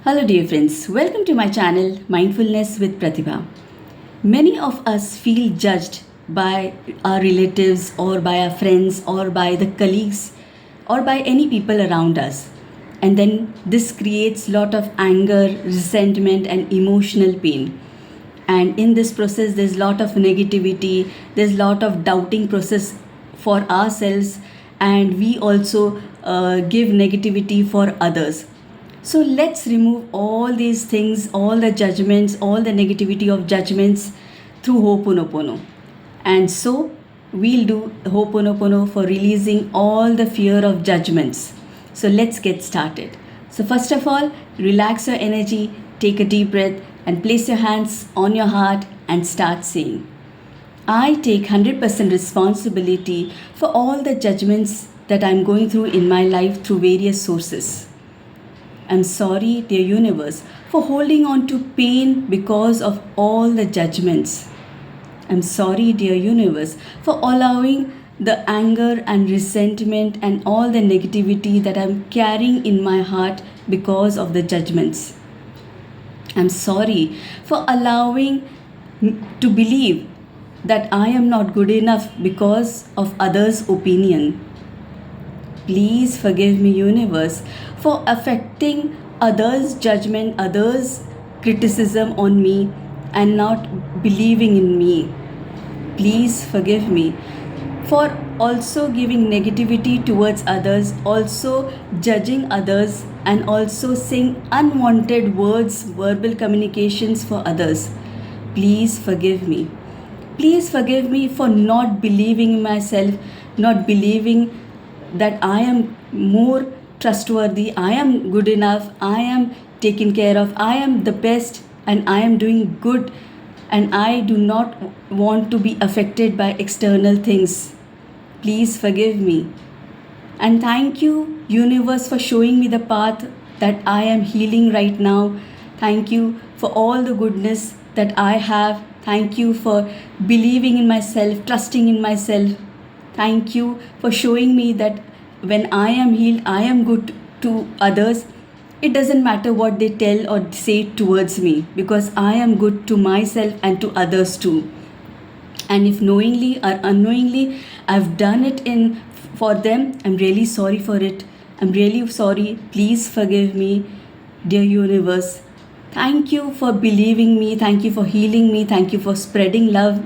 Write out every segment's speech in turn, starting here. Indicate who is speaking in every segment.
Speaker 1: Hello, dear friends. Welcome to my channel, Mindfulness with Pratibha. Many of us feel judged by our relatives or by our friends or by the colleagues or by any people around us. And then this creates lot of anger, resentment and emotional pain. And in this process there's lot of negativity, there's lot of doubting process for ourselves, and we also give negativity for others. So let's remove all these things, all the judgments, all the negativity of judgments through Ho'oponopono. And so we'll do Ho'oponopono for releasing all the fear of judgments. So let's get started. So first of all, relax your energy, take a deep breath and place your hands on your heart and start saying, I take 100% responsibility for all the judgments that I'm going through in my life through various sources. I'm sorry, dear universe, for holding on to pain because of all the judgments. I'm sorry, dear universe, for allowing the anger and resentment and all the negativity that I'm carrying in my heart because of the judgments. I'm sorry for allowing to believe that I am not good enough because of others' opinion. Please forgive me, universe, for affecting others' judgment, others' criticism on me and not believing in me. Please forgive me for also giving negativity towards others, also judging others, and also saying unwanted words, verbal communications for others. Please forgive me. Please forgive me for not believing in myself, not believing that I am more trustworthy, I am good enough, I am taken care of, I am the best, and I am doing good, and I do not want to be affected by external things. Please forgive me. And thank you, universe, for showing me the path that I am healing right now. Thank you for all the goodness that I have. Thank you for believing in myself, trusting in myself. Thank you for showing me that when I am healed, I am good to others. It doesn't matter what they tell or say towards me, because I am good to myself and to others too. And if knowingly or unknowingly I've done it for them, I'm really sorry for it. I'm really sorry. Please forgive me, dear universe. Thank you for believing me. Thank you for healing me. Thank you for spreading love.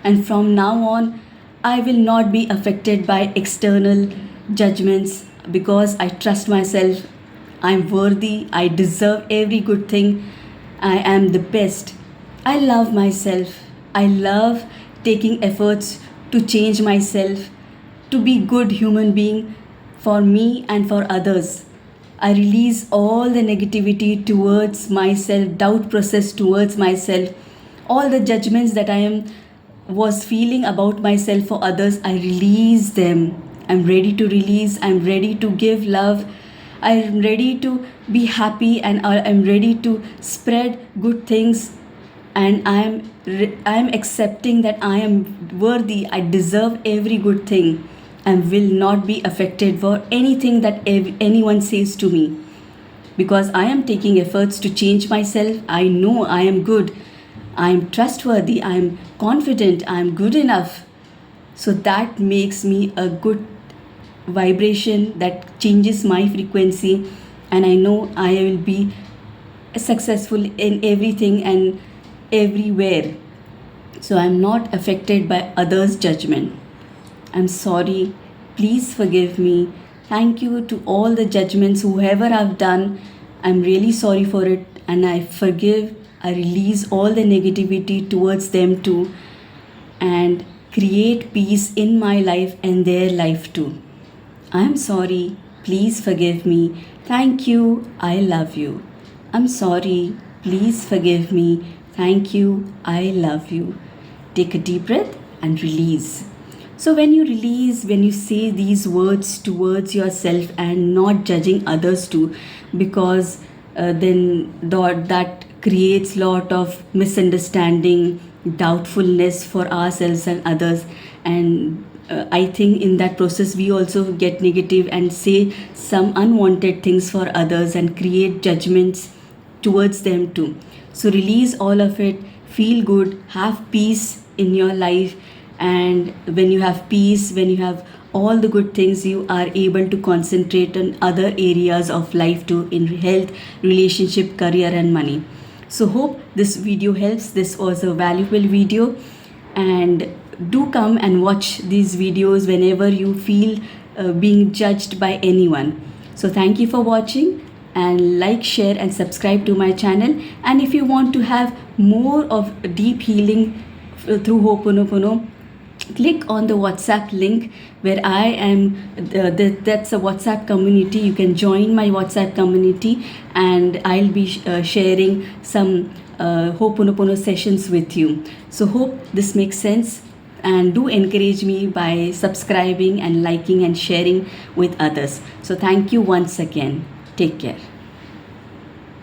Speaker 1: And from now on, I will not be affected by external judgments because I trust myself. I'm worthy. I deserve every good thing. I am the best. I love myself. I love taking efforts to change myself, to be good human being for me and for others. I release all the negativity towards myself, doubt process towards myself, all the judgments that was feeling about myself for others. I release them. I'm ready to release. I'm ready to give love. I'm ready to be happy, and I'm ready to spread good things, and I'm accepting that I am worthy. I deserve every good thing and will not be affected for anything that anyone says to me, because I am taking efforts to change myself. I know I am good, I am trustworthy, I am confident, I am good enough. So that makes me a good vibration that changes my frequency, and I know I will be successful in everything and everywhere. So I'm not affected by others' judgment. I'm sorry. Please forgive me. Thank you to all the judgments, whoever I've done. I'm really sorry for it, and I forgive. I release all the negativity towards them too, and create peace in my life and their life too. I'm sorry. Please forgive me. Thank you. I love you. I'm sorry. Please forgive me. Thank you. I love you. Take a deep breath and release. So when you release, when you say these words towards yourself and not judging others too, because then that creates lot of misunderstanding, doubtfulness for ourselves and others, and I think in that process we also get negative and say some unwanted things for others and create judgments towards them too. So release all of it, feel good, have peace in your life. And when you have peace, when you have all the good things, you are able to concentrate on other areas of life too, in health, relationship, career, and money. So hope this video helps. This was a valuable video, and do come and watch these videos whenever you feel being judged by anyone. So thank you for watching, and like, share, and subscribe to my channel. And if you want to have more of deep healing through Ho'oponopono, click on the WhatsApp link where I am. That's a WhatsApp community. You can join my WhatsApp community, and I'll be sharing some Ho'oponopono sessions with you. So hope this makes sense, and do encourage me by subscribing and liking and sharing with others. So thank you once again. Take care.